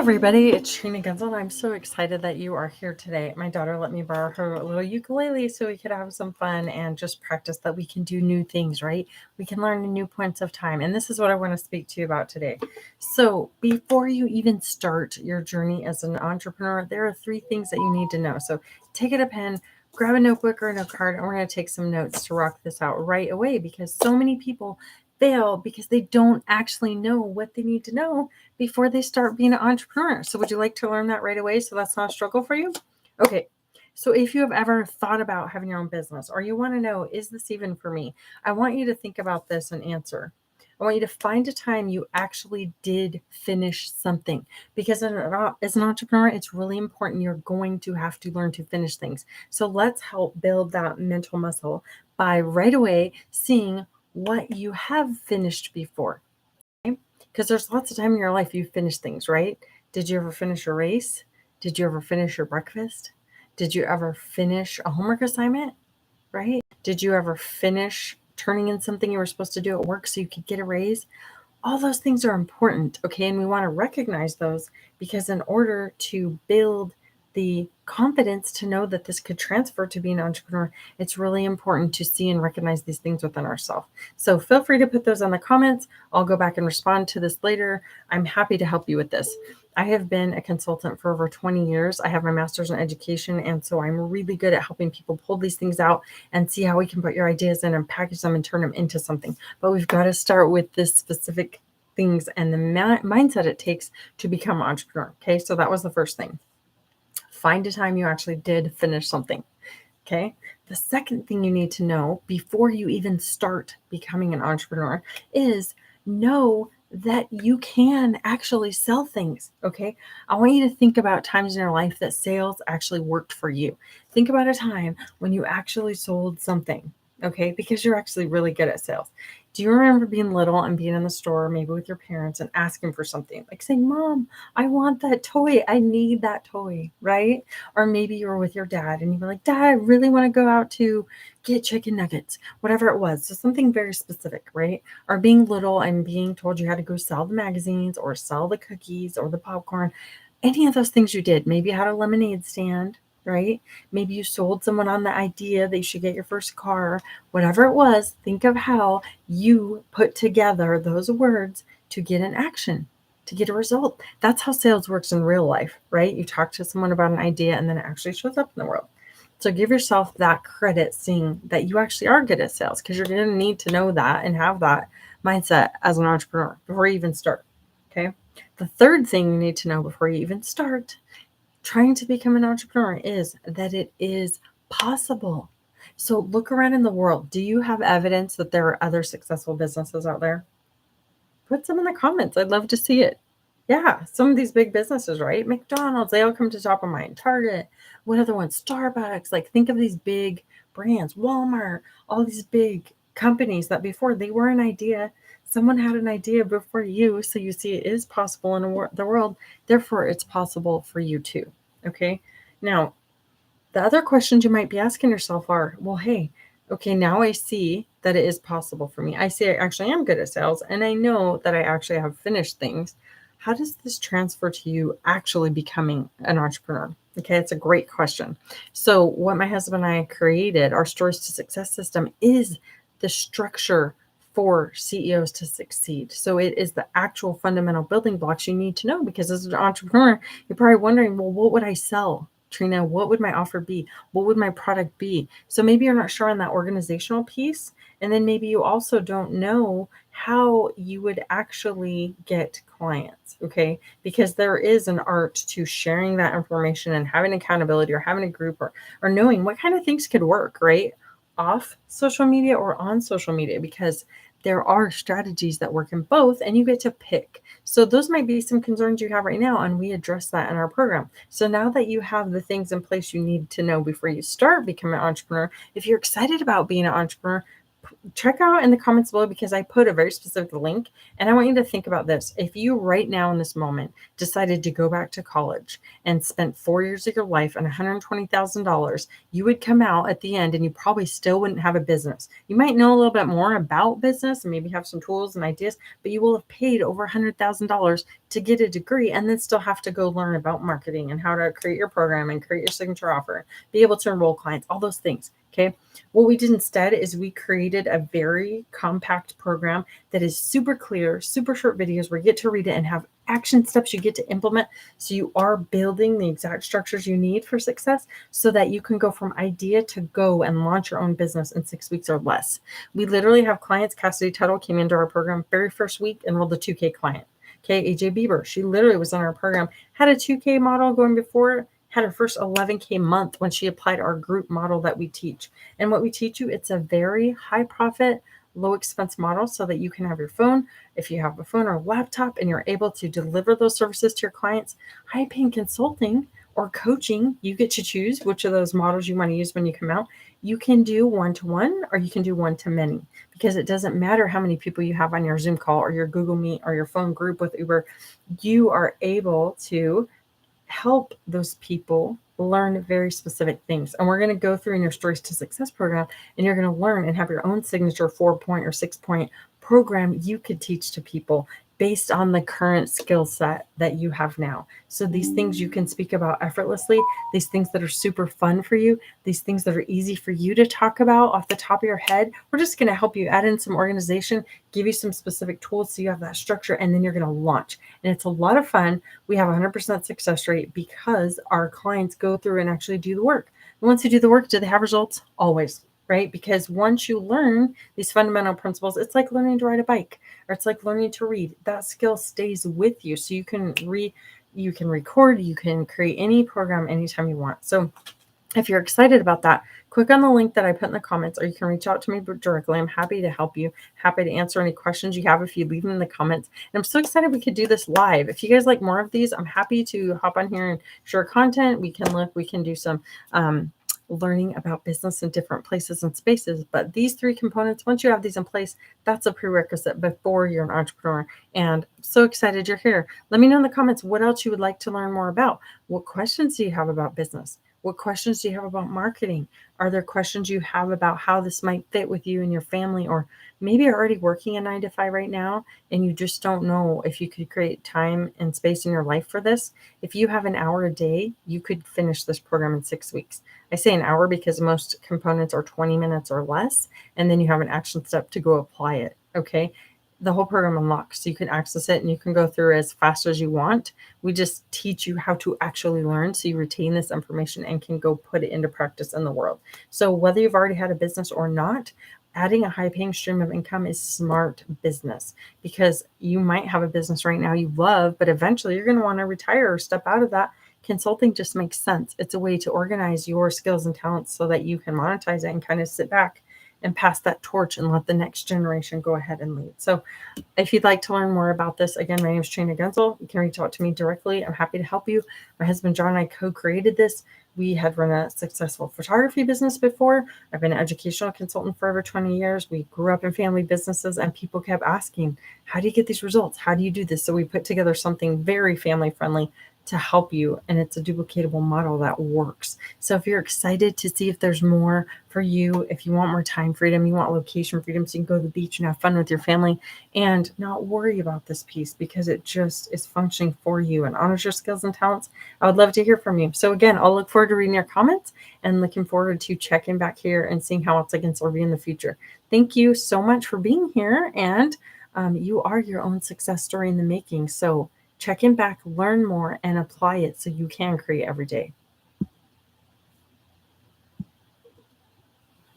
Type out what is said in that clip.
everybody, it's Trina Genzel. I'm so excited that you are here today. My daughter let me borrow her little ukulele so we could have some fun and just practice that we can do new things, right? We can learn new points of time. And this is what I want to speak to you about today. So before you even start your journey as an entrepreneur, there are 3 things that you need to know. So take it a pen, grab a notebook or a note card, and we're going to take some notes to rock this out right away because so many people fail because they don't actually know what they need to know before they start being an entrepreneur. So would you like to learn that right away so that's not a struggle for you? Okay. So if you have ever thought about having your own business or you want to know, is this even for me? I want you to think about this and answer. I want you to find a time you actually did finish something because as an entrepreneur, it's really important. You're going to have to learn to finish things. So let's help build that mental muscle by right away seeing what you have finished before. Because there's lots of time in your life you finish things, right? Did you ever finish a race? Did you ever finish your breakfast? Did you ever finish a homework assignment, right? Did you ever finish turning in something you were supposed to do at work so you could get a raise? All those things are important, okay? And we want to recognize those because in order to build the confidence to know that this could transfer to being an entrepreneur, it's really important to see and recognize these things within ourselves. So feel free to put those on the comments. I'll go back and respond to this later. I'm happy to help you with this. I have been a consultant for over 20 years. I have my master's in education, and so I'm really good at helping people pull these things out and see how we can put your ideas in and package them and turn them into something. But we've got to start with this specific things and the mindset it takes to become an entrepreneur. Okay, so that was the first thing. Find a time you actually did finish something. Okay. The second thing you need to know before you even start becoming an entrepreneur is know that you can actually sell things. Okay. I want you to think about times in your life that sales actually worked for you. Think about a time when you actually sold something. Okay. Because you're actually really good at sales. Do you remember being little and being in the store, maybe with your parents, and asking for something like saying, Mom, I want that toy. I need that toy. Right. Or maybe you were with your dad and you were like, Dad, I really want to go out to get chicken nuggets, whatever it was. So something very specific, right? Or being little and being told you had to go sell the magazines or sell the cookies or the popcorn. Any of those things you did. Maybe you had a lemonade stand, right? Maybe you sold someone on the idea that you should get your first car. Whatever it was, think of how you put together those words to get an action, to get a result. That's how sales works in real life, right? You talk to someone about an idea and then it actually shows up in the world. So give yourself that credit, seeing that you actually are good at sales, because you're going to need to know that and have that mindset as an entrepreneur before you even start. Okay. The third thing you need to know before you even start trying to become an entrepreneur is that it is possible. So look around in the world. Do you have evidence that there are other successful businesses out there? Put some in the comments. I'd love to see it. Yeah, some of these big businesses, right? McDonald's, they all come to top of mind. Target, what other ones? Starbucks. Like, think of these big brands, Walmart, all these big companies that before they were an idea, someone had an idea before you. So you see, it is possible in the world. Therefore, it's possible for you too. Okay. Now, the other questions you might be asking yourself are, well, hey, okay, now I see that it is possible for me. I see I actually am good at sales and I know that I actually have finished things. How does this transfer to you actually becoming an entrepreneur? Okay, it's a great question. So, what my husband and I created, our Stories to Success system, is the structure for CEOs to succeed. So, it is the actual fundamental building blocks you need to know because as an entrepreneur, you're probably wondering, well, what would I sell? Trina, what would my offer be? What would my product be? So maybe you're not sure on that organizational piece. And then maybe you also don't know how you would actually get clients. Okay. Because there is an art to sharing that information and having accountability or having a group or knowing what kind of things could work, right? Off social media or on social media, because there are strategies that work in both and you get to pick. So those might be some concerns you have right now, and we address that in our program. So now that you have the things in place you need to know before you start becoming an entrepreneur, if you're excited about being an entrepreneur, check out in the comments below because I put a very specific link, and I want you to think about this. If you right now in this moment decided to go back to college and spent 4 years of your life and $120,000, you would come out at the end and you probably still wouldn't have a business. You might know a little bit more about business and maybe have some tools and ideas, but you will have paid over $100,000 to get a degree and then still have to go learn about marketing and how to create your program and create your signature offer, be able to enroll clients, all those things. Okay. What we did instead is we created a very compact program that is super clear, super short videos where you get to read it and have action steps you get to implement. So you are building the exact structures you need for success so that you can go from idea to go and launch your own business in 6 weeks or less. We literally have clients. Cassidy Tuttle came into our program very first week, enrolled a 2K client. Okay, AJ Bieber, she literally was in our program, had a 2K model going before, had her first 11K month when she applied our group model that we teach. And what we teach you, it's a very high profit, low expense model so that you can have your phone. If you have a phone or a laptop and you're able to deliver those services to your clients, high paying consulting or coaching, you get to choose which of those models you want to use when you come out. You can do one-to-one or you can do one-to-many because it doesn't matter how many people you have on your Zoom call or your Google Meet or your phone group with Uber. You are able to help those people learn very specific things. And we're going to go through in your Stories to Success program, and you're going to learn and have your own signature 4-point or 6-point program you could teach to people based on the current skill set that you have now. So these things you can speak about effortlessly, these things that are super fun for you, these things that are easy for you to talk about off the top of your head. We're just going to help you add in some organization, give you some specific tools so you have that structure, and then you're going to launch. And it's a lot of fun. We have a 100% success rate because our clients go through and actually do the work. And once you do the work, do they have results? Always. Right? Because once you learn these fundamental principles, it's like learning to ride a bike or it's like learning to read. That skill stays with you. So you can record, you can create any program anytime you want. So if you're excited about that, click on the link that I put in the comments, or you can reach out to me directly. I'm happy to help you, happy to answer any questions you have if you leave them in the comments. And I'm so excited we could do this live. If you guys like more of these, I'm happy to hop on here and share content. We can do some learning about business in different places and spaces. But these 3 components, once you have these in place, that's a prerequisite before you're an entrepreneur. And I'm so excited you're here. Let me know in the comments what else you would like to learn more about. What questions do you have about business? What questions do you have about marketing? Are there questions you have about how this might fit with you and your family? Or maybe you're already working a 9 to 5 right now and you just don't know if you could create time and space in your life for this. If you have an hour a day, you could finish this program in 6 weeks. I say an hour because most components are 20 minutes or less, and then you have an action step to go apply it. Okay. The whole program unlocks so you can access it and you can go through as fast as you want. We just teach you how to actually learn so you retain this information and can go put it into practice in the world. So whether you've already had a business or not, adding a high paying stream of income is smart business because you might have a business right now you love, but eventually you're going to want to retire or step out of that. Consulting just makes sense. It's a way to organize your skills and talents so that you can monetize it and kind of sit back and pass that torch and let the next generation go ahead and lead. So if you'd like to learn more about this, again, my name is Trina Gunzel. You can reach out to me directly. I'm happy to help you. My husband, John, and I co-created this. We had run a successful photography business before. I've been an educational consultant for over 20 years. We grew up in family businesses and people kept asking, how do you get these results? How do you do this? So we put together something very family friendly to help you. And it's a duplicatable model that works. So if you're excited to see if there's more for you, if you want more time freedom, you want location freedom so you can go to the beach and have fun with your family and not worry about this piece because it just is functioning for you and honors your skills and talents, I would love to hear from you. So again, I'll look forward to reading your comments and looking forward to checking back here and seeing how else I can serve you in the future. Thank you so much for being here. And you are your own success story in the making. So check in back, learn more, and apply it so you can create every day.